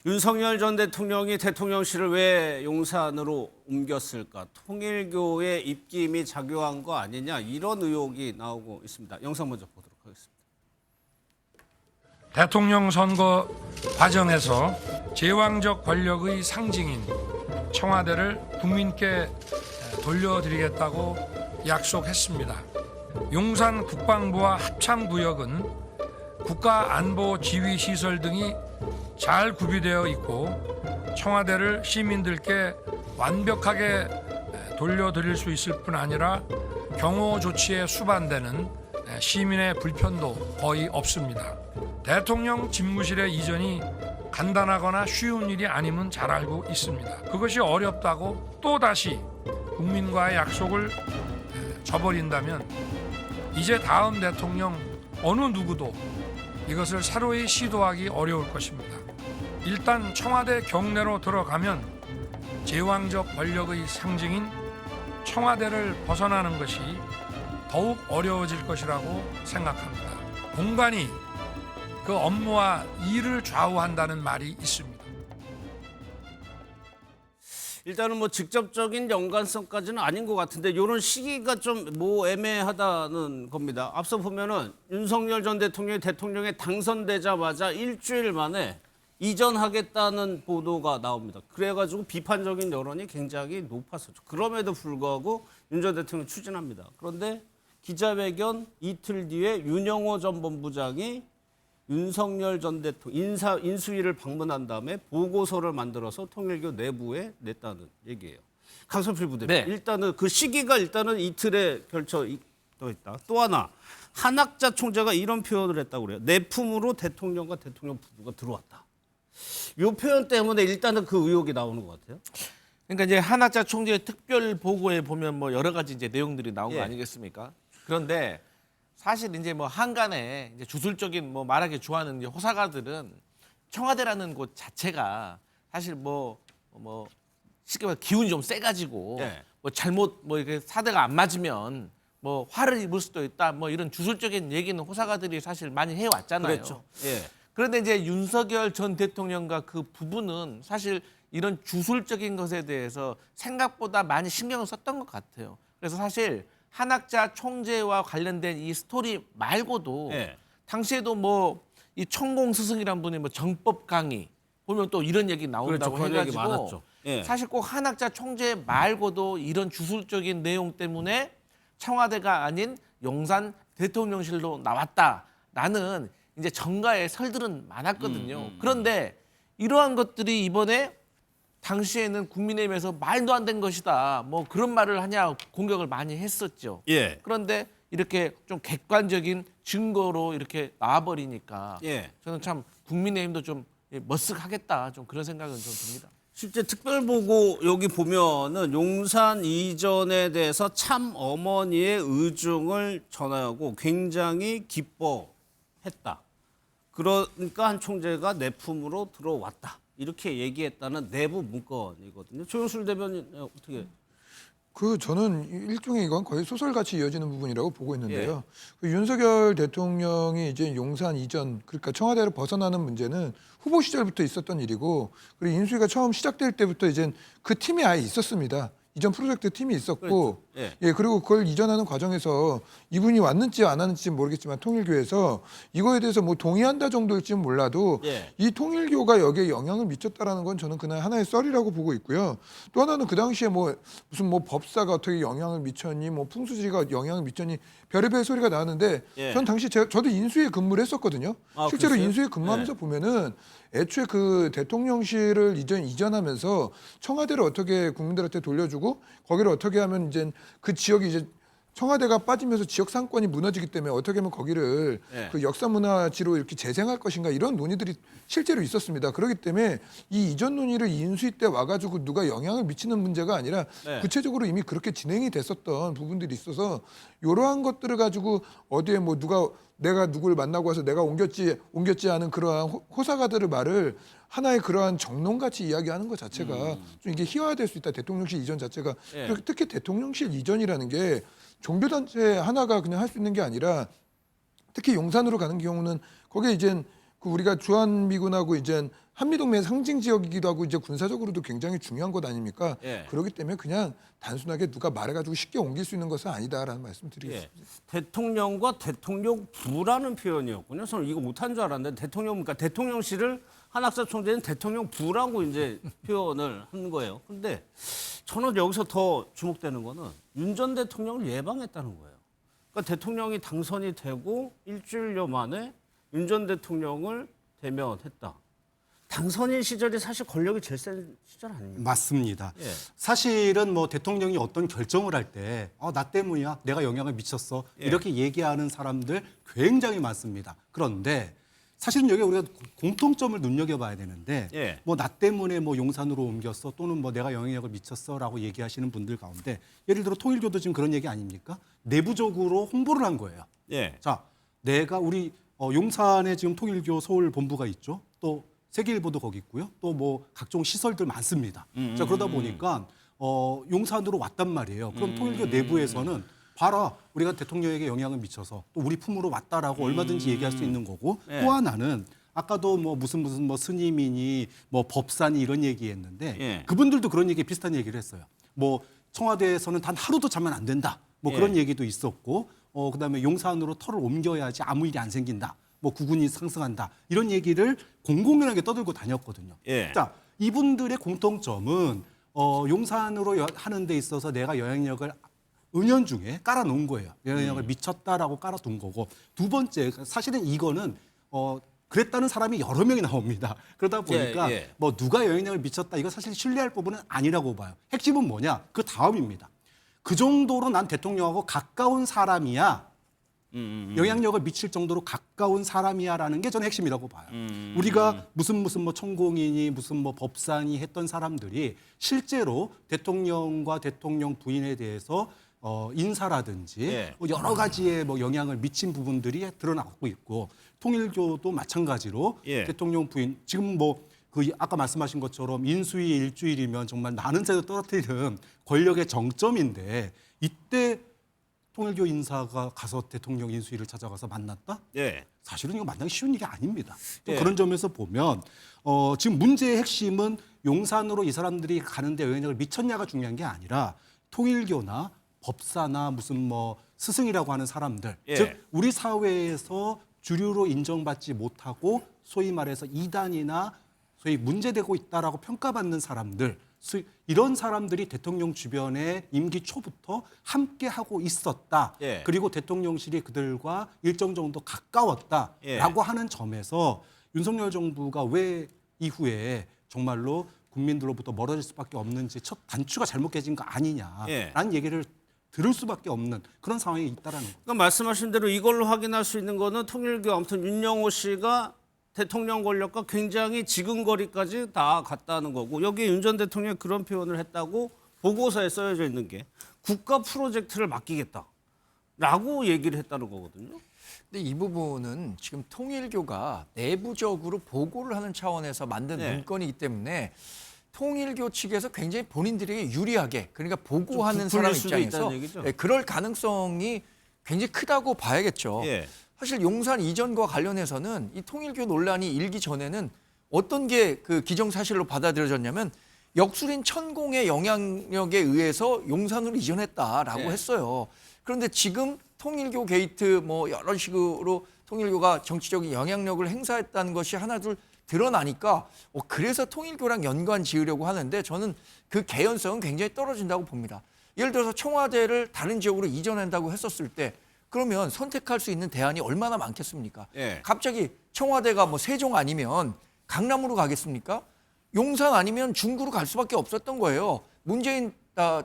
윤석열 전 대통령이 대통령실을 왜 용산으로 옮겼을까? 통일교의 입김이 작용한 거 아니냐? 이런 의혹이 나오고 있습니다. 영상 먼저 보도록 하겠습니다. 대통령 선거 과정에서 제왕적 권력의 상징인 청와대를 국민께 돌려드리겠다고 약속했습니다. 용산 국방부와 합참구역은 국가안보지휘시설 등이 잘 구비되어 있고 청와대를 시민들께 완벽하게 돌려드릴 수 있을 뿐 아니라 경호 조치에 수반되는 시민의 불편도 거의 없습니다. 대통령 집무실의 이전이 간단하거나 쉬운 일이 아님은 잘 알고 있습니다. 그것이 어렵다고 또다시 국민과의 약속을 저버린다면 이제 다음 대통령 어느 누구도 이것을 새로이 시도하기 어려울 것입니다. 일단 청와대 경내로 들어가면 제왕적 권력의 상징인 청와대를 벗어나는 것이 더욱 어려워질 것이라고 생각합니다. 공간이 그 업무와 일을 좌우한다는 말이 있습니다. 일단은 뭐 직접적인 연관성까지는 아닌 것 같은데 이런 시기가 좀 애매하다는 겁니다. 앞서 보면은 윤석열 전 대통령이 대통령에 당선되자마자 일주일 만에 이전하겠다는 보도가 나옵니다. 그래가지고 비판적인 여론이 굉장히 높았었죠. 그럼에도 불구하고 윤 전 대통령 추진합니다. 그런데 기자회견 이틀 뒤에 윤영호 전 본부장이 윤석열 전 대통령 인수위를 방문한 다음에 보고서를 만들어서 통일교 내부에 냈다는 얘기예요. 강성필 부대변인. 네. 일단은 그 시기가 이틀에 걸쳐 있다. 또 하나 한학자 총재가 이런 표현을 했다고 그래요. 내 품으로 대통령과 대통령 부부가 들어왔다. 이 표현 때문에 일단은 그 의혹이 나오는 것 같아요. 그러니까 이제 한학자 총재의 특별 보고에 보면 뭐 여러 가지 이제 내용들이 나온 예. 거 아니겠습니까? 그런데 사실 이제 뭐 한간에 이제 주술적인 뭐 말하기 좋아하는 이제 호사가들은 청와대라는 곳 자체가 사실 뭐 쉽게 말해 기운이 좀 세가지고 예. 뭐 잘못 뭐 이렇게 사대가 안 맞으면 뭐 화를 입을 수도 있다 뭐 이런 주술적인 얘기는 호사가들이 사실 많이 해왔잖아요. 그렇죠. 예. 그런데 이제 윤석열 전 대통령과 그 부부는 사실 이런 주술적인 것에 대해서 생각보다 많이 신경을 썼던 것 같아요. 그래서 사실 한학자 총재와 관련된 이 스토리 말고도 예. 당시에도 뭐 이 천공 스승이란 분이 뭐 정법 강의 보면 또 이런 얘기 나온다고 그렇죠. 그런 얘기 해가지고 많았죠. 예. 사실 꼭 한학자 총재 말고도 이런 주술적인 내용 때문에 청와대가 아닌 용산 대통령실로 나왔다라는 이제 정가의 설들은 많았거든요. 그런데 이러한 것들이 이번에 당시에는 국민의힘에서 말도 안 된 것이다. 뭐 그런 말을 하냐 공격을 많이 했었죠. 예. 그런데 이렇게 좀 객관적인 증거로 이렇게 나와버리니까 예. 저는 참 국민의힘도 좀 머쓱하겠다. 좀 그런 생각은 좀 듭니다. 실제 특별보고 여기 보면은 용산 이전에 대해서 참 어머니의 의중을 전하고 굉장히 기뻐했다. 그러니까 한 총재가 내 품으로 들어왔다. 이렇게 얘기했다는 내부 문건이거든요. 조영술 대변인 어떻게? 저는 일종의 이건 거의 소설같이 이어지는 부분이라고 보고 있는데요. 그 윤석열 대통령이 이제 용산 이전, 그러니까 청와대를 벗어나는 문제는 후보 시절부터 있었던 일이고, 그리고 인수위가 처음 시작될 때부터 이제 그 팀이 아예 있었습니다. 이전 프로젝트 팀이 있었고, 그렇죠. 예, 그리고 그걸 이전하는 과정에서 이분이 왔는지 안 왔는지 모르겠지만 통일교에서 이거에 대해서 뭐 동의한다 정도일지는 몰라도 예. 이 통일교가 여기에 영향을 미쳤다라는 건 저는 그냥 하나의 썰이라고 보고 있고요. 또 하나는 그 당시에 뭐 무슨 뭐 법사가 어떻게 영향을 미쳤니, 뭐 풍수지가 영향을 미쳤니 별의별 소리가 나왔는데 예. 전 당시 저도 인수위에 근무를 했었거든요. 아, 실제로 그랬어요? 인수위에 근무하면서 보면은 애초에 그 대통령실을 이전하면서 청와대를 어떻게 국민들한테 돌려주고 거기를 어떻게 하면 이제 그 지역이 이제 청와대가 빠지면서 지역 상권이 무너지기 때문에 어떻게 하면 거기를 네. 그 역사문화지로 이렇게 재생할 것인가 이런 논의들이 실제로 있었습니다. 그렇기 때문에 이 이전 논의를 인수위 때 와가지고 누가 영향을 미치는 문제가 아니라 네. 구체적으로 이미 그렇게 진행이 됐었던 부분들이 있어서 이러한 것들을 가지고 어디에 뭐 내가 누구를 만나고 와서 내가 옮겼지 않은 그러한 호사가들의 말을 하나의 그러한 정론같이 이야기하는 것 자체가 좀 이게 희화화될 수 있다. 대통령실 이전 자체가. 예. 그리고 특히 대통령실 이전이라는 게 종교단체 하나가 그냥 할 수 있는 게 아니라 특히 용산으로 가는 경우는 거기에 이제 그 우리가 주한미군하고 이제 한미동맹의 상징 지역이기도 하고 이제 군사적으로도 굉장히 중요한 것 아닙니까? 예. 그렇기 때문에 그냥 단순하게 누가 말해가지고 쉽게 옮길 수 있는 것은 아니다라는 말씀 드리겠습니다. 예. 대통령과 대통령부라는 표현이었군요. 저는 이거 못한 줄 알았는데 그러니까 대통령실을 한학사 총재는 대통령부라고 이제 표현을 한 거예요. 근데 저는 여기서 더 주목되는 거는 윤 전 대통령을 예방했다는 거예요. 그러니까 대통령이 당선이 되고 일주일여 만에 윤 전 대통령을 대면했다. 당선인 시절이 사실 권력이 제일 센 시절 아닙니까? 맞습니다. 예. 사실은 뭐 대통령이 어떤 결정을 할 때 나 때문이야, 내가 영향을 미쳤어 예. 이렇게 얘기하는 사람들 굉장히 많습니다. 그런데 사실은 여기 우리가 공통점을 눈여겨봐야 되는데 예. 뭐 나 때문에 뭐 용산으로 옮겼어 또는 뭐 내가 영향력을 미쳤어라고 얘기하시는 분들 가운데 예를 들어 통일교도 지금 그런 얘기 아닙니까? 내부적으로 홍보를 한 거예요. 예. 자, 내가 우리 용산에 지금 통일교 서울 본부가 있죠. 또 세계일보도 거기 있고요. 또 뭐 각종 시설들 많습니다. 자, 그러다 보니까 용산으로 왔단 말이에요. 그럼 통일교 내부에서는 봐라, 우리가 대통령에게 영향을 미쳐서 또 우리 품으로 왔다라고 얼마든지 얘기할 수 있는 거고 네. 또 하나는 아까도 뭐 무슨 뭐 스님이니 뭐 법사니 이런 얘기했는데 예. 그분들도 그런 얘기 비슷한 얘기를 했어요. 뭐 청와대에서는 단 하루도 자면 안 된다. 뭐 그런 예. 얘기도 있었고 그다음에 용산으로 털을 옮겨야지 아무 일이 안 생긴다. 뭐 구군이 상승한다. 이런 얘기를 공공연하게 떠들고 다녔거든요. 예. 자, 이분들의 공통점은 용산으로 하는 데 있어서 내가 영향력을 은연중에 깔아놓은 거예요. 영향력을 미쳤다라고 깔아둔 거고 두 번째 사실은 이거는 그랬다는 사람이 여러 명이 나옵니다. 그러다 보니까 예, 예. 뭐 누가 영향력을 미쳤다 이거 사실 신뢰할 부분은 아니라고 봐요. 핵심은 뭐냐? 그 다음입니다. 그 정도로 난 대통령하고 가까운 사람이야. 영향력을 미칠 정도로 가까운 사람이야라는 게 저는 핵심이라고 봐요. 우리가 무슨 뭐 천공이니 무슨 뭐 법상이 했던 사람들이 실제로 대통령과 대통령 부인에 대해서 인사라든지 예. 뭐 여러 가지의 뭐 영향을 미친 부분들이 드러나고 있고 통일교도 마찬가지로 예. 대통령 부인 지금 뭐 그 아까 말씀하신 것처럼 인수위 일주일이면 정말 나는 새도 떨어뜨리는 권력의 정점인데 이때 통일교 인사가 가서 대통령 인수위를 찾아가서 만났다? 예. 사실은 이거 만나기 쉬운 일이 아닙니다. 또 예. 그런 점에서 보면 지금 문제의 핵심은 용산으로 이 사람들이 가는데 영향력을 미쳤냐가 중요한 게 아니라 통일교나 법사나 무슨 뭐 스승이라고 하는 사람들, 예. 즉 우리 사회에서 주류로 인정받지 못하고 소위 말해서 이단이나 소위 문제되고 있다라고 평가받는 사람들, 이런 사람들이 대통령 주변에 임기 초부터 함께 하고 있었다. 예. 그리고 대통령실이 그들과 일정 정도 가까웠다라고 예. 하는 점에서 윤석열 정부가 왜 이후에 정말로 국민들로부터 멀어질 수밖에 없는지 첫 단추가 잘못 깨진 거 아니냐라는 예. 얘기를 들을 수밖에 없는 그런 상황이 있다라는 거죠. 그러니까 말씀하신 대로 이걸로 확인할 수 있는 거는 통일교 아무튼 윤영호 씨가 대통령 권력과 굉장히 지근거리까지 다 갔다는 거고 여기 윤 전 대통령이 그런 표현을 했다고 보고서에 써져 있는 게 국가 프로젝트를 맡기겠다라고 얘기를 했다는 거거든요. 근데 이 부분은 지금 통일교가 내부적으로 보고를 하는 차원에서 만든 네. 문건이기 때문에 통일교 측에서 굉장히 본인들에게 유리하게 그러니까 보고하는 좀 사람 부풀릴 수도 입장에서 있다는 얘기죠. 네, 그럴 가능성이 굉장히 크다고 봐야겠죠. 예. 사실 용산 이전과 관련해서는 이 통일교 논란이 일기 전에는 어떤 게 그 기정사실로 받아들여졌냐면 역술인 천공의 영향력에 의해서 용산으로 이전했다라고 네. 했어요. 그런데 지금 통일교 게이트 뭐 여러 식으로 통일교가 정치적인 영향력을 행사했다는 것이 하나둘 드러나니까 그래서 통일교랑 연관 지으려고 하는데 저는 그 개연성은 굉장히 떨어진다고 봅니다. 예를 들어서 청와대를 다른 지역으로 이전한다고 했었을 때 그러면 선택할 수 있는 대안이 얼마나 많겠습니까? 예. 갑자기 청와대가 뭐 세종 아니면 강남으로 가겠습니까? 용산 아니면 중구로 갈 수밖에 없었던 거예요. 문재인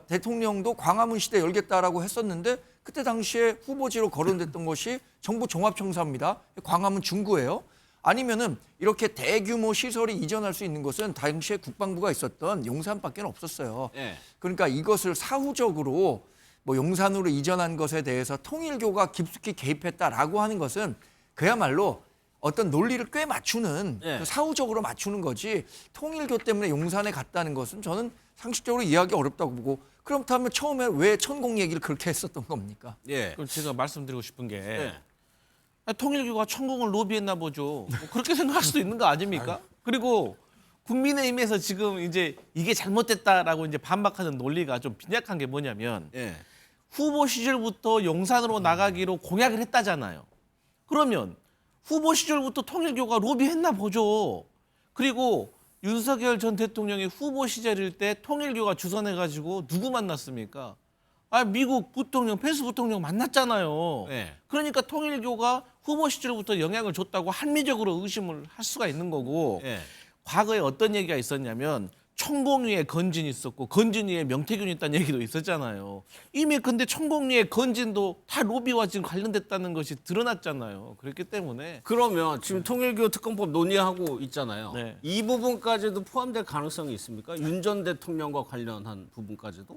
대통령도 광화문 시대 열겠다라고 했었는데 그때 당시에 후보지로 거론됐던 것이 정부종합청사입니다. 광화문 중구예요. 아니면은 이렇게 대규모 시설이 이전할 수 있는 것은 당시에 국방부가 있었던 용산밖에 없었어요. 예. 그러니까 이것을 사후적으로 뭐 용산으로 이전한 것에 대해서 통일교가 깊숙이 개입했다라고 하는 것은 그야말로 어떤 논리를 꽤 맞추는 예. 그 사후적으로 맞추는 거지 통일교 때문에 용산에 갔다는 것은 저는 상식적으로 이해하기 어렵다고 보고 그렇다면 처음에 왜 천공 얘기를 그렇게 했었던 겁니까? 예. 그럼 제가 말씀드리고 싶은 게 예. 통일교가 천공을 로비했나 보죠. 뭐 그렇게 생각할 수도 있는 거 아닙니까? 그리고 국민의힘에서 지금 이제 이게 잘못됐다라고 이제 반박하는 논리가 좀 빈약한 게 뭐냐면 예. 후보 시절부터 용산으로 나가기로 공약을 했다잖아요. 그러면 후보 시절부터 통일교가 로비했나 보죠. 그리고 윤석열 전 대통령이 후보 시절일 때 통일교가 주선해가지고 누구 만났습니까? 미국 부통령, 펜스 부통령 만났잖아요. 네. 그러니까 통일교가 후보 시절부터 영향을 줬다고 합리적으로 의심을 할 수가 있는 거고 예. 과거에 어떤 얘기가 있었냐면 천공위에 건진이 있었고 건진위에 명태균이 있다는 얘기도 있었잖아요. 이미 근데 천공위에 건진도 다 로비와 지금 관련됐다는 것이 드러났잖아요. 그렇기 때문에 그러면 지금 통일교 특검법 논의하고 있잖아요. 네. 이 부분까지도 포함될 가능성이 있습니까? 윤 전 대통령과 관련한 부분까지도?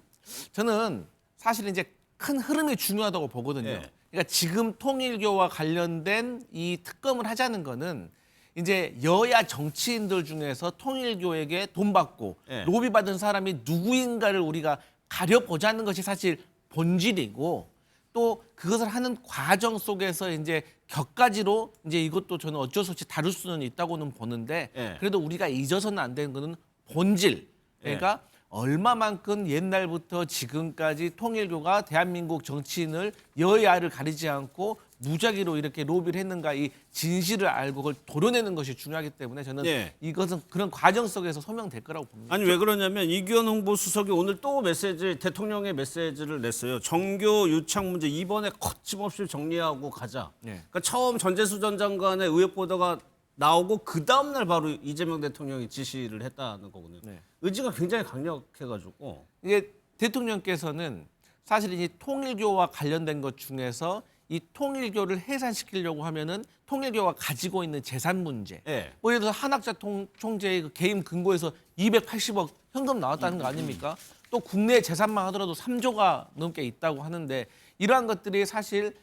저는 사실 이제 큰 흐름이 중요하다고 보거든요. 예. 그러니까 지금 통일교와 관련된 이 특검을 하자는 거는 이제 여야 정치인들 중에서 통일교에게 돈 받고 예. 로비 받은 사람이 누구인가를 우리가 가려보자는 것이 사실 본질이고 또 그것을 하는 과정 속에서 이제 격가지로 이제 이것도 저는 어쩔 수 없이 다룰 수는 있다고는 보는데 예. 그래도 우리가 잊어서는 안 되는 거는 본질. 그러니까 얼마만큼 옛날부터 지금까지 통일교가 대한민국 정치인을 여야를 가리지 않고 무작위로 이렇게 로비를 했는가 이 진실을 알고 그걸 도려내는 것이 중요하기 때문에 저는 예. 이것은 그런 과정 속에서 소명될 거라고 봅니다. 아니 왜 그러냐면 이규현 홍보수석이 오늘 또 대통령의 메시지를 냈어요. 정교 유착 문제 이번에 거침없이 정리하고 가자. 네. 그러니까 처음 전재수 전 장관의 의혹 보도가 나오고 그 다음 날 바로 이재명 대통령이 지시를 했다는 거거든요. 네. 의지가 굉장히 강력해가지고. 이게 대통령께서는 사실 이 통일교와 관련된 것 중에서 이 통일교를 해산시키려고 하면은 통일교가 가지고 있는 재산 문제. 예. 뭐 예를 들어서 한학자 총재의 그 개인 금고에서 280억 현금 나왔다는 거 아닙니까? 또 국내 재산만 하더라도 3조가 넘게 있다고 하는데 이러한 것들이 사실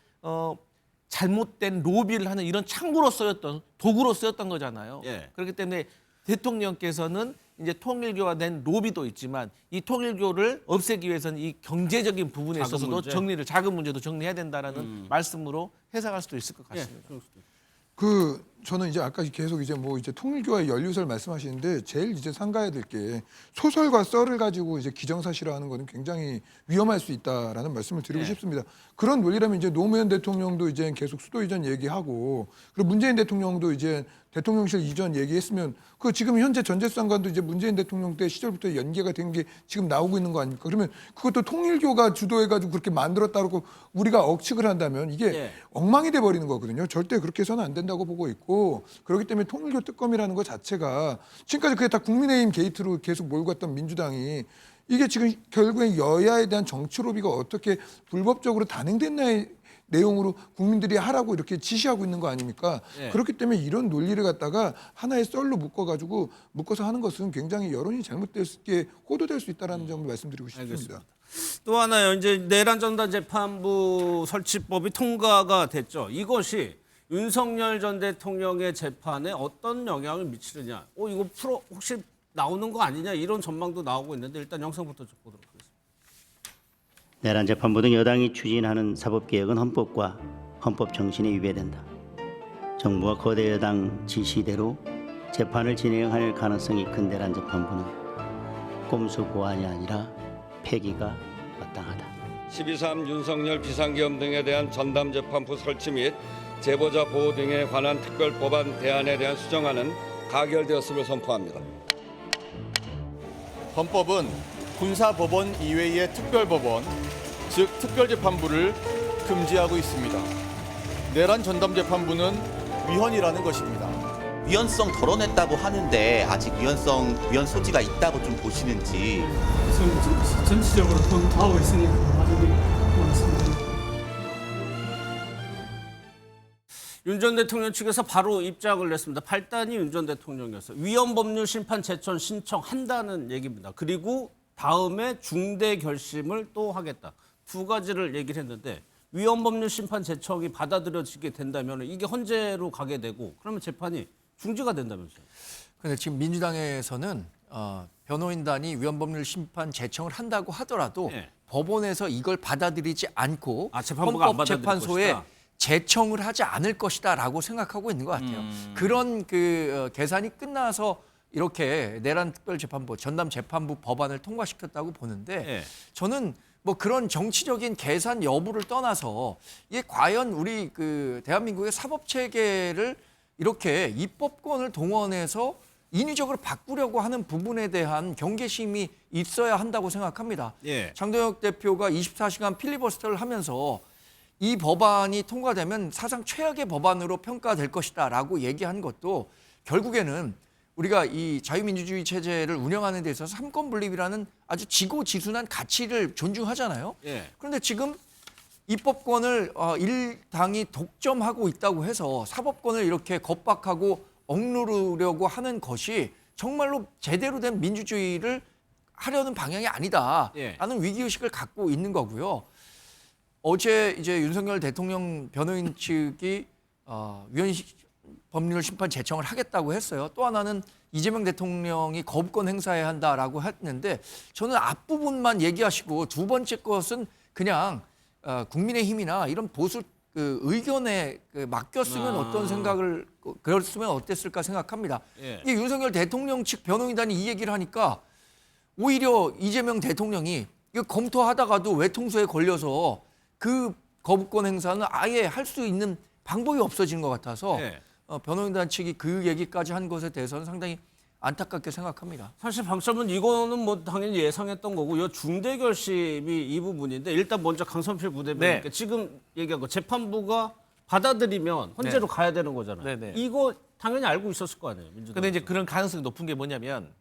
잘못된 로비를 하는 이런 창구로 쓰였던 도구로 쓰였던 거잖아요. 예. 그렇기 때문에 대통령께서는 이제 통일교와 낸 로비도 있지만 이 통일교를 없애기 위해서는 이 경제적인 부분에 자금 있어서도 문제? 자금 문제도 정리해야 된다라는 말씀으로 해석할 수도 있을 것 같습니다. 저는 이제 아까 계속 이제 뭐 이제 통일교와 연루설 말씀하시는데 제일 이제 상가해야 될 게 소설과 썰을 가지고 이제 기정사실화하는 거는 굉장히 위험할 수 있다라는 말씀을 드리고 싶습니다. 그런 논리라면 이제 노무현 대통령도 이제 계속 수도 이전 얘기하고 그리고 문재인 대통령도 이제 대통령실 이전 얘기했으면 그 지금 현재 전재수 장관도 이제 문재인 대통령 때 시절부터 연계가 된 게 지금 나오고 있는 거 아닙니까? 그러면 그것도 통일교가 주도해가지고 그렇게 만들었다고 우리가 억측을 한다면 이게 예. 엉망이 돼 버리는 거거든요. 절대 그렇게 해서는 안 된다고 보고 있고 그렇기 때문에 통일교 특검이라는 것 자체가 지금까지 그게 다 국민의힘 게이트로 계속 몰고 갔던 민주당이 이게 지금 결국에 여야에 대한 정치 로비가 어떻게 불법적으로 단행됐나의 내용으로 국민들이 하라고 이렇게 지시하고 있는 거 아닙니까? 예. 그렇기 때문에 이런 논리를 갖다가 하나의 썰로 묶어서 하는 것은 굉장히 여론이 잘못될 수 있게 호도될 수 있다는 점을 말씀드리고 싶습니다. 알겠습니다. 또 하나요. 이제 내란 전담 재판부 설치법이 통과가 됐죠. 이것이 윤석열 전 대통령의 재판에 어떤 영향을 미치느냐. 이거 혹시 나오는 거 아니냐 이런 전망도 나오고 있는데 일단 영상부터 좀 보도록 하겠습니다. 내란 재판부 등 여당이 추진하는 사법개혁은 헌법과 헌법 정신에 위배된다. 정부와 거대 여당 지시대로 재판을 진행할 가능성이 큰 내란 재판부는 꼼수 보완이 아니라 폐기가 마땅하다. 12.3 윤석열 비상계엄 등에 대한 전담재판부 설치 및 제보자 보호 등에 관한 특별법안 대안에 대한 수정안은 가결되었음을 선포합니다. 헌법은 군사법원 이외의 특별법원, 즉 특별재판부를 금지하고 있습니다. 내란 전담재판부는 위헌이라는 것입니다. 위헌성 덜어냈다고 하는데 아직 위헌 소지가 있다고 좀 보시는지. 전체적으로 통과하고 있으니까 나중에 고맙습니다. 윤 전 대통령 측에서 바로 입장을 냈습니다. 발단이 윤 전 대통령이었어요. 위헌법률 심판 제천 신청한다는 얘기입니다. 그리고 다음에 중대 결심을 또 하겠다. 두 가지를 얘기를 했는데 위헌법률 심판 제청이 받아들여지게 된다면 이게 헌재로 가게 되고 그러면 재판이 중지가 된다면서요. 그런데 지금 민주당에서는 변호인단이 위헌법률 심판 제청을 한다고 하더라도 네. 법원에서 이걸 받아들이지 않고 재판부가 안 받아들일 헌법재판소에 것이다. 제청을 하지 않을 것이다라고 생각하고 있는 것 같아요. 그런 그 계산이 끝나서 이렇게 내란 특별재판부, 전담 재판부 법안을 통과시켰다고 보는데 예. 저는 뭐 그런 정치적인 계산 여부를 떠나서 이게 과연 우리 그 대한민국의 사법 체계를 이렇게 입법권을 동원해서 인위적으로 바꾸려고 하는 부분에 대한 경계심이 있어야 한다고 생각합니다. 예. 장동혁 대표가 24시간 필리버스터를 하면서 이 법안이 통과되면 사상 최악의 법안으로 평가될 것이다라고 얘기한 것도 결국에는 우리가 이 자유민주주의 체제를 운영하는 데 있어서 삼권 분립이라는 아주 지고지순한 가치를 존중하잖아요. 예. 그런데 지금 입법권을 일당이 독점하고 있다고 해서 사법권을 이렇게 겁박하고 억누르려고 하는 것이 정말로 제대로 된 민주주의를 하려는 방향이 아니다라는 예. 위기의식을 갖고 있는 거고요. 어제 이제 윤석열 대통령 변호인 측이 법률 심판 제청을 하겠다고 했어요. 또 하나는 이재명 대통령이 거부권 행사해야 한다라고 했는데 저는 앞부분만 얘기하시고 두 번째 것은 그냥 국민의힘이나 이런 보수 그 의견에 맡겼으면 어떤 생각을 그랬으면 어땠을까 생각합니다. 예. 이 윤석열 대통령 측 변호인단이 이 얘기를 하니까 오히려 이재명 대통령이 이거 검토하다가도 외통수에 걸려서 그 거부권 행사는 아예 할 수 있는 방법이 없어지는 것 같아서 예. 변호인단 측이 그 얘기까지 한 것에 대해서는 상당히 안타깝게 생각합니다. 사실 방점은 이거는 뭐 당연히 예상했던 거고 요 중대 결심이 이 부분인데 일단 먼저 강선필 부대변인께 네. 지금 얘기한 거 재판부가 받아들이면 헌재로 가야 되는 거잖아요. 네, 네. 이거 당연히 알고 있었을 거 아니에요. 민주당. 근데 이제 그런 가능성이 높은 게 뭐냐면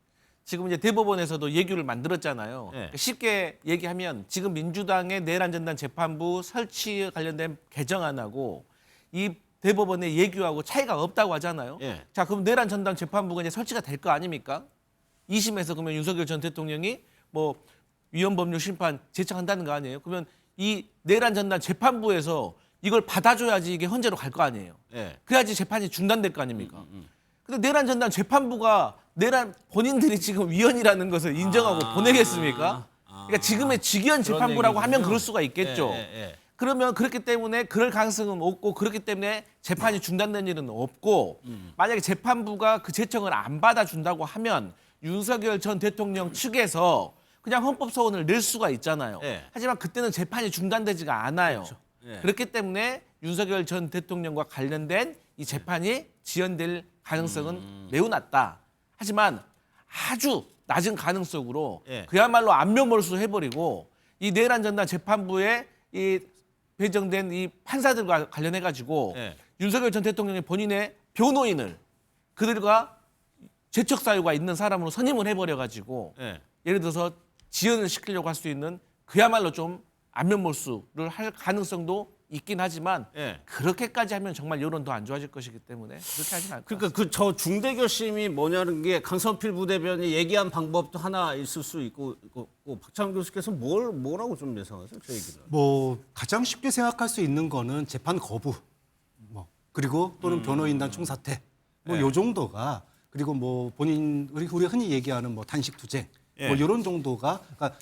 지금 이제 대법원에서도 예규를 만들었잖아요. 네. 쉽게 얘기하면 지금 민주당의 내란전단 재판부 설치 관련된 개정안하고 이 대법원의 예규하고 차이가 없다고 하잖아요. 예. 자, 그럼 내란전단 재판부가 이제 설치가 될 거 아닙니까? 2심에서 그러면 윤석열 전 대통령이 뭐 위헌법률 심판 제청한다는 거 아니에요? 그러면 이 내란전단 재판부에서 이걸 받아줘야지 이게 헌재로 갈 거 아니에요. 예. 그래야지 재판이 중단될 거 아닙니까? 근데 내란전단 재판부가 내란 본인들이 지금 위헌이라는 것을 인정하고 보내겠습니까? 그러니까 지금의 직위헌 재판부라고 하면 그럴 수가 있겠죠. 예. 그러면 그렇기 때문에 그럴 가능성은 없고 그렇기 때문에 재판이 중단된 일은 없고 만약에 재판부가 그 제청을 안 받아준다고 하면 윤석열 전 대통령 측에서 그냥 헌법소원을 낼 수가 있잖아요. 예. 하지만 그때는 재판이 중단되지가 않아요. 예. 그렇기 때문에 윤석열 전 대통령과 관련된 이 재판이 지연될 가능성은 매우 낮다. 하지만 아주 낮은 가능성으로 예. 그야말로 안면몰수 해버리고 이 내란전단 재판부에 이 배정된 이 판사들과 관련해 가지고 예. 윤석열 전 대통령의 본인의 변호인을 그들과 재척 사유가 있는 사람으로 선임을 해버려 가지고 예. 예를 들어서 지연을 시키려고 할 수 있는 그야말로 좀 안면몰수를 할 가능성도 있긴 하지만 예. 그렇게까지 하면 정말 여론도 안 좋아질 것이기 때문에 그렇게 하진 않을 것 그러니까 그 저 중대 결심이 뭐냐는 게 강선필 부대변이 얘기한 방법도 하나 있을 수 있고 박찬호 교수께서 뭐라고 좀 예상하세요? 저 얘기는. 뭐 가장 쉽게 생각할 수 있는 거는 재판 거부, 뭐 그리고 또는 변호인단 총사퇴, 뭐 요 정도가 그리고 뭐 본인 우리 흔히 얘기하는 뭐 단식 투쟁, 뭐 이런 정도가 그러니까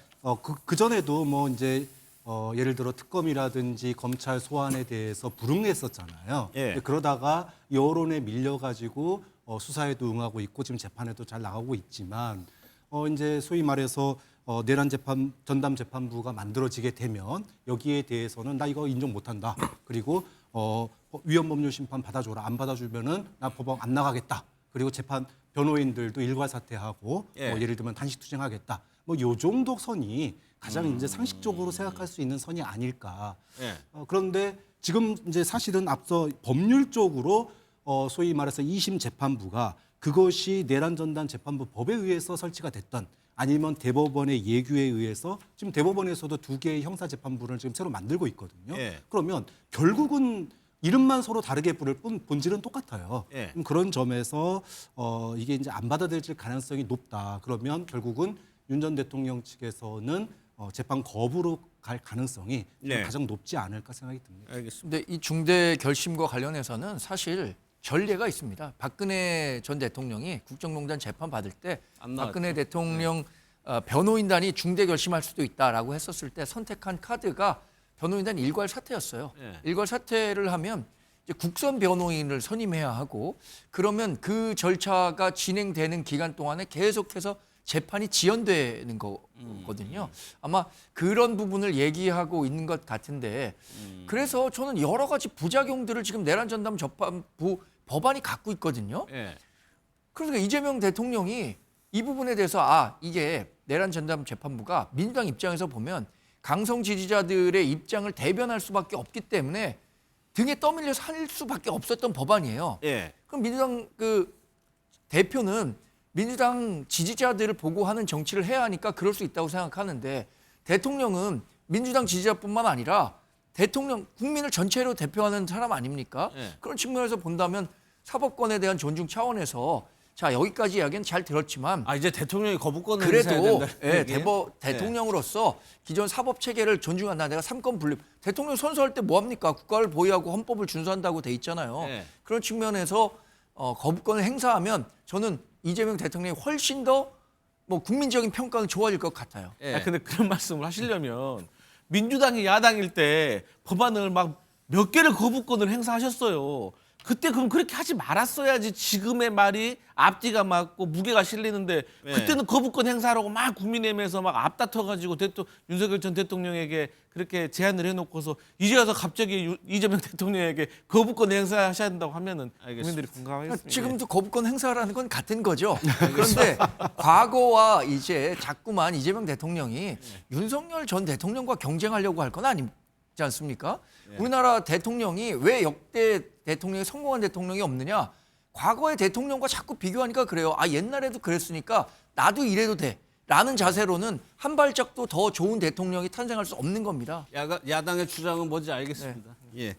그 전에도 뭐 이제 예를 들어 특검이라든지 검찰 소환에 대해서 불응했었잖아요. 예. 그러다가 여론에 밀려가지고 수사에도 응하고 있고 지금 재판에도 잘 나가고 있지만 이제 소위 말해서 내란 재판 전담 재판부가 만들어지게 되면 여기에 대해서는 나 이거 인정 못한다. 그리고 위헌법률 심판 받아줘라. 안 받아주면은 나 법원 안 나가겠다. 그리고 재판 변호인들도 일괄 사퇴하고 예. 예를 들면 단식투쟁하겠다. 뭐 요 정도 선이 가장 이제 상식적으로 생각할 수 있는 선이 아닐까. 예. 그런데 지금 이제 사실은 앞서 법률적으로 소위 말해서 2심 재판부가 그것이 내란전단 재판부 법에 의해서 설치가 됐던 아니면 대법원의 예규에 의해서 지금 대법원에서도 2개의 형사재판부를 지금 새로 만들고 있거든요. 예. 그러면 결국은 이름만 서로 다르게 부를 뿐 본질은 똑같아요. 예. 그런 점에서 이게 이제 안 받아들일 가능성이 높다. 그러면 결국은 윤 전 대통령 측에서는 재판 거부로 갈 가능성이 좀 네. 가장 높지 않을까 생각이 듭니다. 알겠습니다. 근데 이 중대 결심과 관련해서는 사실 전례가 있습니다. 박근혜 전 대통령이 국정농단 재판 받을 때 안 나왔죠. 박근혜 대통령 변호인단이 중대 결심할 수도 있다라고 했었을 때 선택한 카드가 변호인단 일괄 사퇴였어요. 네. 일괄 사퇴를 하면 이제 국선 변호인을 선임해야 하고 그러면 그 절차가 진행되는 기간 동안에 계속해서 재판이 지연되는 거거든요. 아마 그런 부분을 얘기하고 있는 것 같은데 그래서 저는 여러 가지 부작용들을 지금 내란 전담 재판부 법안이 갖고 있거든요. 예. 그러니까 이재명 대통령이 이 부분에 대해서 이게 내란 전담 재판부가 민주당 입장에서 보면 강성 지지자들의 입장을 대변할 수밖에 없기 때문에 등에 떠밀려서 할 수밖에 없었던 법안이에요. 예. 그럼 민주당 그 대표는 민주당 지지자들을 보고 하는 정치를 해야 하니까 그럴 수 있다고 생각하는데 대통령은 민주당 지지자뿐만 아니라 대통령 국민을 전체로 대표하는 사람 아닙니까? 예. 그런 측면에서 본다면 사법권에 대한 존중 차원에서 자 여기까지 이야기는 잘 들었지만 이제 대통령이 거부권을 행사해야 그래도 된다는 얘기예요? 대통령으로서 기존 사법 체계를 존중한다. 내가 삼권 분립. 대통령 선서할 때 뭐 합니까? 국가를 보위하고 헌법을 준수한다고 돼 있잖아요. 네. 그런 측면에서 거부권을 행사하면 저는 이재명 대통령이 훨씬 더 국민적인 평가는 좋아질 것 같아요. 예. 근데 그런 말씀을 하시려면 민주당이 야당일 때 법안을 막 몇 개를 거부권을 행사하셨어요. 그때 그럼 그렇게 하지 말았어야지 지금의 말이 앞뒤가 맞고 무게가 실리는데 그때는 거부권 행사하라고 막 국민의힘에서 막 앞다퉈가지고 윤석열 전 대통령에게 그렇게 제안을 해놓고서 이제 와서 갑자기 이재명 대통령에게 거부권 행사하셔야 된다고 하면은 국민들이 공감하겠습니다. 지금도 거부권 행사라는 건 같은 거죠. 그런데 과거와 이제 자꾸만 이재명 대통령이 윤석열 전 대통령과 경쟁하려고 할 건 아니지 않습니까? 우리나라 대통령이 왜 역대 대통령이 성공한 대통령이 없느냐? 과거의 대통령과 자꾸 비교하니까 그래요. 옛날에도 그랬으니까 나도 이래도 돼. 라는 자세로는 한 발짝도 더 좋은 대통령이 탄생할 수 없는 겁니다. 야당의 주장은 뭔지 알겠습니다. 예.